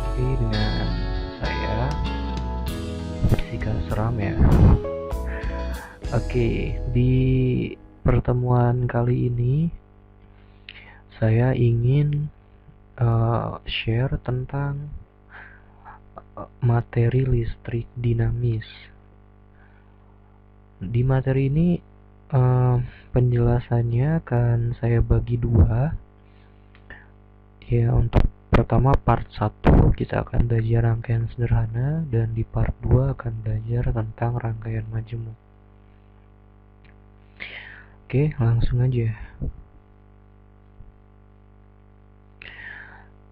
lagi dengan saya Fisika Seram ya. Oke, di pertemuan kali ini saya ingin share tentang materi listrik dinamis. Di materi ini penjelasannya akan saya bagi dua. Ya, untuk pertama part 1 kita akan belajar rangkaian sederhana, dan di part 2 akan belajar tentang rangkaian majemuk. Oke, langsung aja.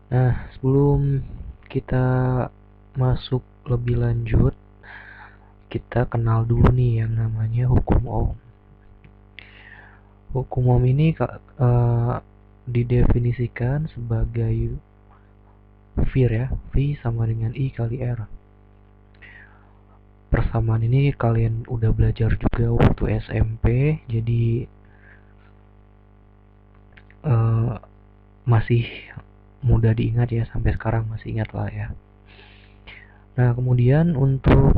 Nah, sebelum kita masuk lebih lanjut, kita kenal dulu nih yang namanya hukum Ohm. Hukum Ohm ini didefinisikan sebagai V ya, V sama dengan I kali R. Persamaan ini kalian udah belajar juga waktu SMP, jadi masih mudah diingat ya, sampai sekarang masih ingat lah ya. Nah, kemudian untuk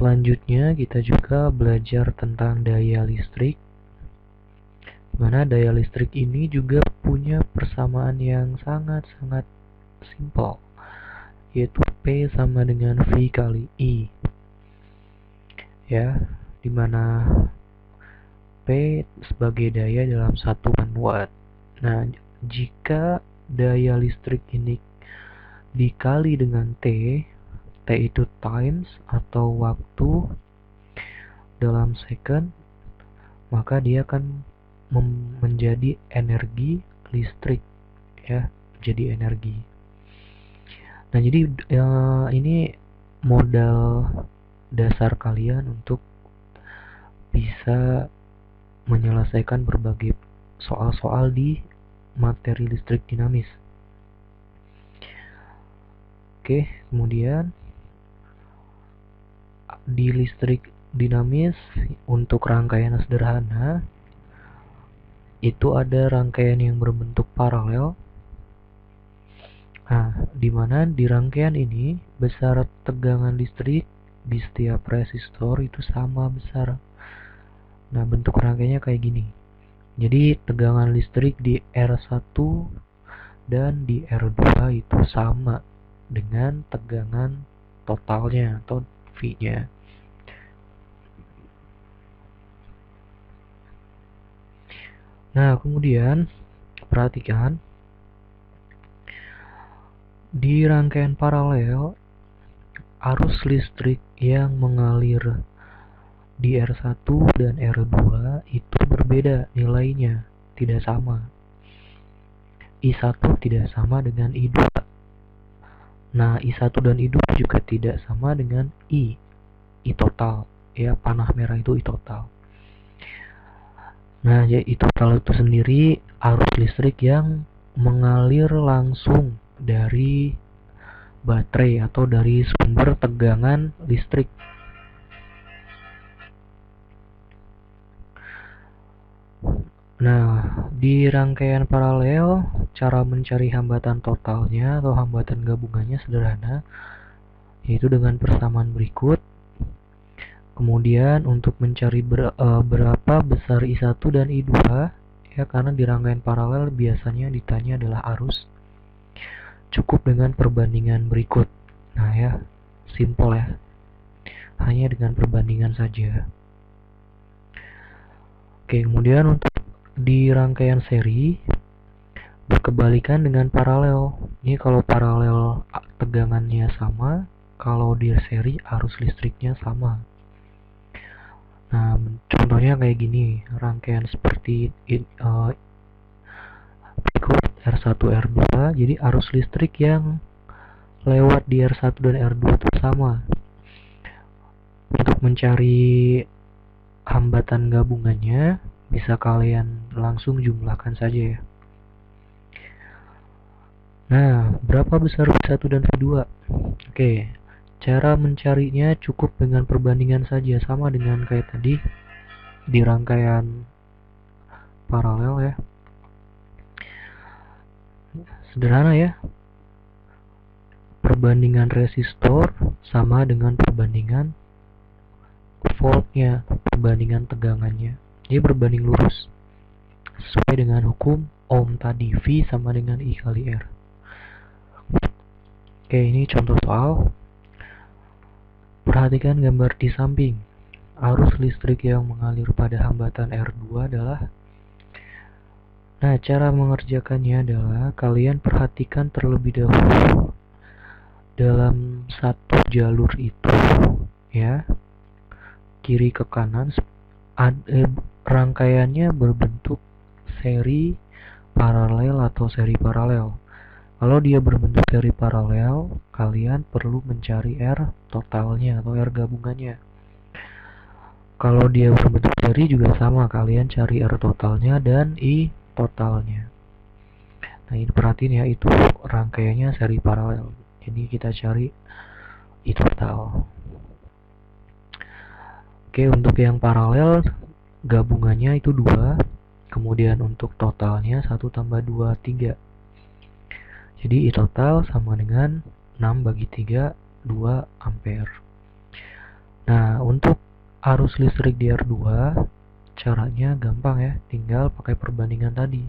selanjutnya kita juga belajar tentang daya listrik, mana daya listrik ini juga punya persamaan yang sangat-sangat simpel, yaitu P sama dengan V kali I ya, dimana P sebagai daya dalam 1 watt. Nah, jika daya listrik ini dikali dengan T itu times atau waktu dalam second, maka dia akan menjadi energi listrik ya, jadi energi. Nah, jadi ini modal dasar kalian untuk bisa menyelesaikan berbagai soal-soal di materi listrik dinamis. Oke, kemudian di listrik dinamis untuk rangkaian sederhana itu ada rangkaian yang berbentuk paralel. Nah, di mana di rangkaian ini besar tegangan listrik di setiap resistor itu sama besar. Nah, bentuk rangkaiannya kayak gini. Jadi tegangan listrik di R1 dan di R2 itu sama dengan tegangan totalnya atau V-nya. Nah, kemudian perhatikan di rangkaian paralel arus listrik yang mengalir di R1 dan R2 itu berbeda nilainya, tidak sama. I1 tidak sama dengan I2. Nah, I1 dan I2 juga tidak sama dengan I total ya, panah merah itu I total. Nah, ya, I total itu sendiri arus listrik yang mengalir langsung dari baterai atau dari sumber tegangan listrik. Nah, di rangkaian paralel, cara mencari hambatan totalnya atau hambatan gabungannya sederhana, yaitu dengan persamaan berikut. Kemudian untuk mencari berapa besar I1 dan I2 ya, karena di rangkaian paralel biasanya ditanya adalah arus, cukup dengan perbandingan berikut. Nah ya, simple ya, hanya dengan perbandingan saja. Oke, kemudian untuk di rangkaian seri berkebalikan dengan paralel. Ini kalau paralel tegangannya sama, kalau di seri arus listriknya sama. Nah, contohnya kayak gini, rangkaian seperti berikut R1 R2, jadi arus listrik yang lewat di R1 dan R2 itu sama. Untuk mencari hambatan gabungannya bisa kalian langsung jumlahkan saja ya. Nah, berapa besar V1 dan V2? Oke, cara mencarinya cukup dengan perbandingan saja, sama dengan kayak tadi di rangkaian paralel ya. Sederhana ya. perbandingan resistor sama dengan perbandingan voltnya, perbandingan tegangannya. Dia berbanding lurus sesuai dengan hukum Ohm tadi, V sama dengan I kali R. Oke, ini contoh soal. Perhatikan gambar di samping. Arus listrik yang mengalir pada hambatan R2 adalah. Nah, cara mengerjakannya adalah kalian perhatikan terlebih dahulu dalam satu jalur itu, ya, kiri ke kanan, rangkaiannya berbentuk seri paralel atau seri paralel. Kalau dia berbentuk seri paralel, kalian perlu mencari R totalnya atau R gabungannya. Kalau dia berbentuk seri juga sama, kalian cari R totalnya dan I totalnya. Nah, ini perhatiin ya, itu rangkaiannya seri paralel. Jadi kita cari I total. Oke, untuk yang paralel gabungannya itu 2. Kemudian untuk totalnya 1 tambah 2, 3. Jadi I total sama dengan 6 bagi 3, 2 ampere. Nah, untuk arus listrik di R2, caranya gampang ya, tinggal pakai perbandingan tadi.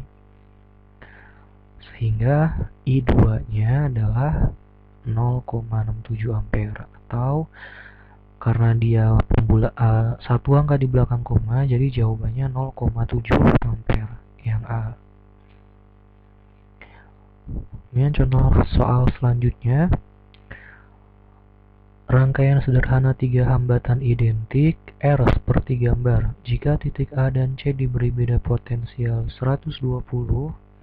Sehingga I2-nya adalah 0,67 ampere, atau karena dia satu angka di belakang koma, jadi jawabannya 0,7 ampere yang A. Kemudian contoh soal selanjutnya. Rangkaian sederhana 3 hambatan identik R seperti gambar. Jika titik A dan C diberi beda potensial 120,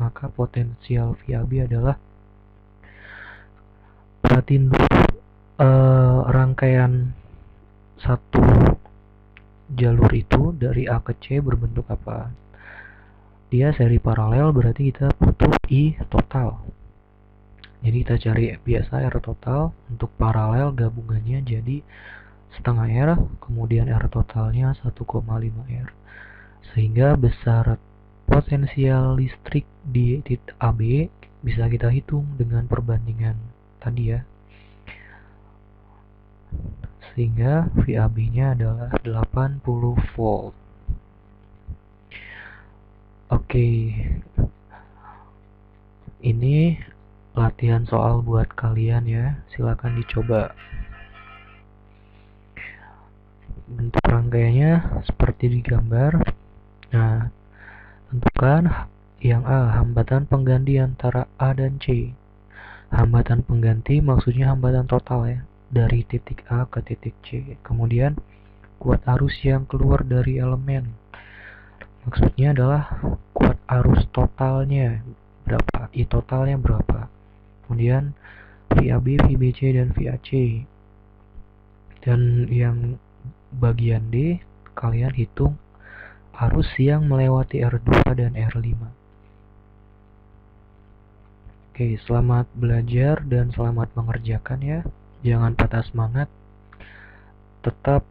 maka potensial VAB adalah. Perhatiin dulu rangkaian satu jalur itu dari A ke C berbentuk apa? Dia seri paralel, berarti kita butuh I total. Jadi kita cari biasa R total. Untuk paralel gabungannya jadi setengah R, kemudian R totalnya 1,5 R. Sehingga besar potensial listrik di titik AB bisa kita hitung dengan perbandingan tadi ya. Sehingga VAB-nya adalah 80 volt. Oke. Ini latihan soal buat kalian ya. Silakan dicoba. Bentuk rangkaiannya seperti di gambar. Nah, tentukan yang A, hambatan pengganti antara A dan C. Hambatan pengganti maksudnya hambatan total ya, dari titik A ke titik C. Kemudian kuat arus yang keluar dari elemen, maksudnya adalah kuat arus totalnya berapa, I totalnya berapa. Kemudian VAB, VBC, dan VAC. Dan yang bagian D, kalian hitung arus yang melewati R2 dan R5. Oke, selamat belajar dan selamat mengerjakan ya. Jangan patah semangat. Tetap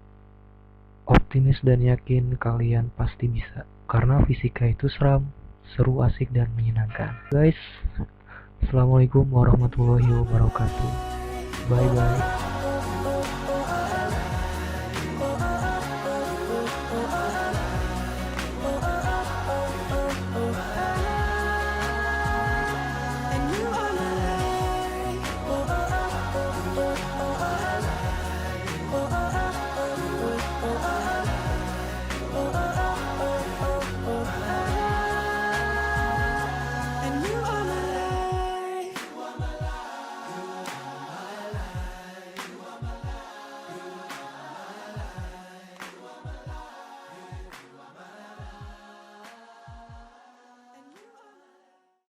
optimis dan yakin kalian pasti bisa. Karena fisika itu seru, asik, dan menyenangkan. Guys, Assalamualaikum warahmatullahi wabarakatuh. Bye-bye.